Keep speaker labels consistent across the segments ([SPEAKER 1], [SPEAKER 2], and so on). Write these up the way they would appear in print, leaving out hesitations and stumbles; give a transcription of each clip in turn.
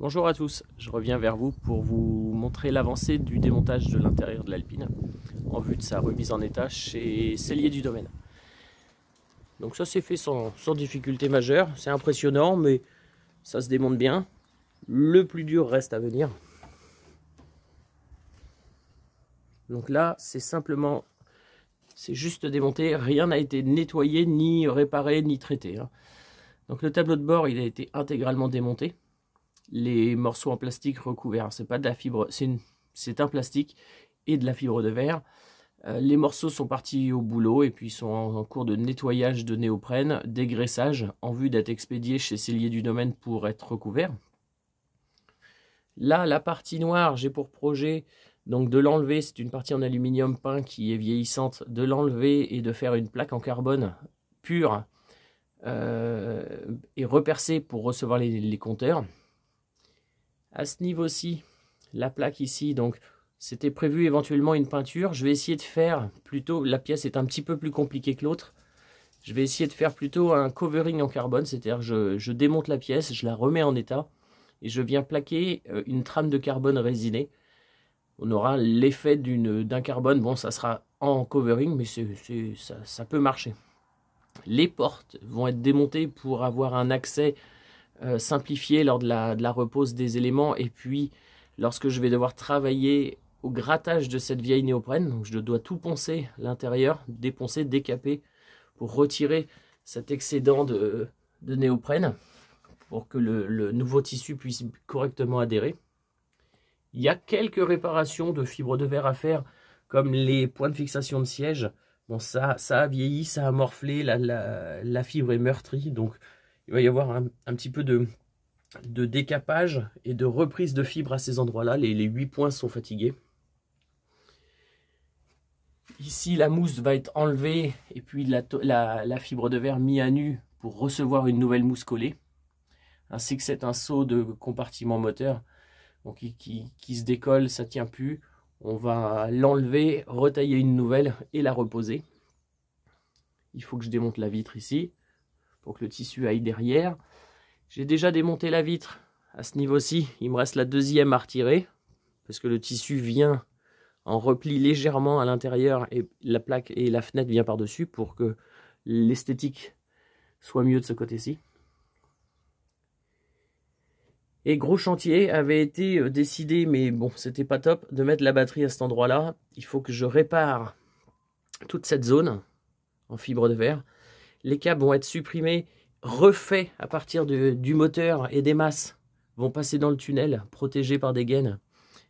[SPEAKER 1] Bonjour à tous, je reviens vers vous pour vous montrer l'avancée du démontage de l'intérieur de l'Alpine en vue de sa remise en état chez Sellier du Domaine. Donc ça s'est fait sans difficulté majeure, c'est impressionnant mais ça se démonte bien. Le plus dur reste à venir. Donc là c'est juste démonté, rien n'a été nettoyé, ni réparé, ni traité. Donc le tableau de bord il a été intégralement démonté. Les morceaux en plastique recouverts, c'est pas de la fibre, c'est un plastique et de la fibre de verre. Les morceaux sont partis au boulot et puis sont en cours de nettoyage de néoprène, dégraissage en vue d'être expédiés chez Sellier du Domaine pour être recouverts. Là, la partie noire, j'ai pour projet donc de l'enlever, c'est une partie en aluminium peint qui est vieillissante, de l'enlever et de faire une plaque en carbone pure et repercée pour recevoir les compteurs. À ce niveau-ci, la plaque ici, donc c'était prévu éventuellement une peinture. Je vais essayer de faire plutôt, la pièce est un petit peu plus compliquée que l'autre. Je vais essayer de faire plutôt un covering en carbone, c'est-à-dire je démonte la pièce, je la remets en état et je viens plaquer une trame de carbone résinée. On aura l'effet d'un carbone, bon ça sera en covering mais ça peut marcher. Les portes vont être démontées pour avoir un accès simplifié lors de la repose des éléments et puis lorsque je vais devoir travailler au grattage de cette vieille néoprène, donc je dois tout poncer l'intérieur, déponcer, décaper pour retirer cet excédent de néoprène pour que le nouveau tissu puisse correctement adhérer. Il y a quelques réparations de fibres de verre à faire comme les points de fixation de siège. Bon ça a vieilli, ça a morflé, la fibre est meurtrie, donc il va y avoir un petit peu de décapage et de reprise de fibres à ces endroits-là. Les 8 points sont fatigués. Ici, la mousse va être enlevée et puis la fibre de verre mise à nu pour recevoir une nouvelle mousse collée. Ainsi que c'est un seau de compartiment moteur donc qui se décolle, ça ne tient plus. On va l'enlever, retailler une nouvelle et la reposer. Il faut que je démonte la vitre ici pour que le tissu aille derrière. J'ai déjà démonté la vitre à ce niveau-ci. Il me reste la deuxième à retirer parce que le tissu vient en repli légèrement à l'intérieur et la plaque et la fenêtre vient par-dessus pour que l'esthétique soit mieux de ce côté-ci. Et gros chantier avait été décidé, mais bon, c'était pas top, de mettre la batterie à cet endroit-là. Il faut que je répare toute cette zone en fibre de verre. Les câbles vont être supprimés, refaits à partir du moteur et des masses, vont passer dans le tunnel, protégés par des gaines,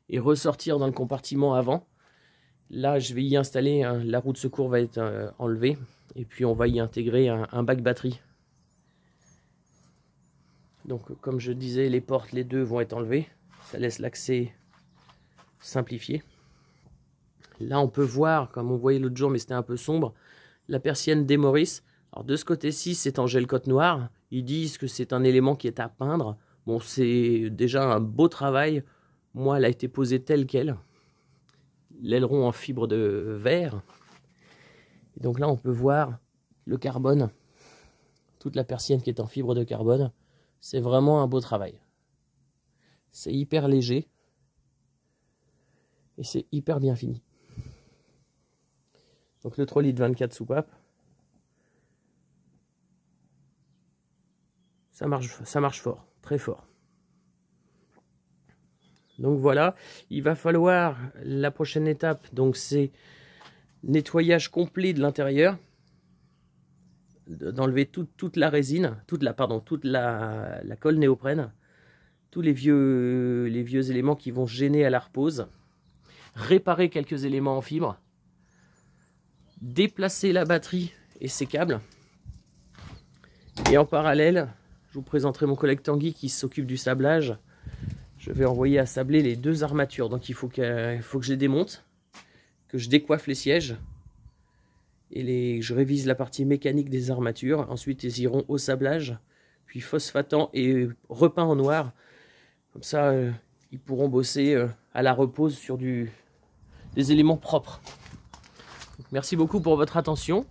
[SPEAKER 1] et ressortir dans le compartiment avant. Là, je vais y installer, la roue de secours va être enlevée, et puis on va y intégrer un bac batterie. Donc, comme je disais, les portes, les deux vont être enlevées. Ça laisse l'accès simplifié. Là, on peut voir, comme on voyait l'autre jour, mais c'était un peu sombre, la persienne des Maurice. Alors de ce côté-ci, c'est en gel cote noir. Ils disent que c'est un élément qui est à peindre. Bon, c'est déjà un beau travail. Moi, elle a été posée telle qu'elle. L'aileron en fibre de verre. Et donc là, on peut voir le carbone. Toute la persienne qui est en fibre de carbone. C'est vraiment un beau travail. C'est hyper léger. Et c'est hyper bien fini. Donc le trolley de 24 soupapes. Ça marche fort, très fort. Donc voilà, il va falloir la prochaine étape, donc c'est nettoyage complet de l'intérieur, d'enlever toute la résine, toute la colle néoprène, tous les vieux éléments qui vont gêner à la repose, réparer quelques éléments en fibre, déplacer la batterie et ses câbles, et en parallèle, je vous présenterai mon collègue Tanguy qui s'occupe du sablage. Je vais envoyer à sabler les deux armatures. Donc il faut que je les démonte, que je décoiffe les sièges et je révise la partie mécanique des armatures. Ensuite, ils iront au sablage, puis phosphatant et repeint en noir. Comme ça, ils pourront bosser à la repose sur des éléments propres. Donc, merci beaucoup pour votre attention.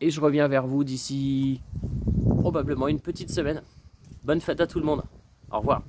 [SPEAKER 1] Et je reviens vers vous d'ici probablement une petite semaine. Bonne fête à tout le monde. Au revoir.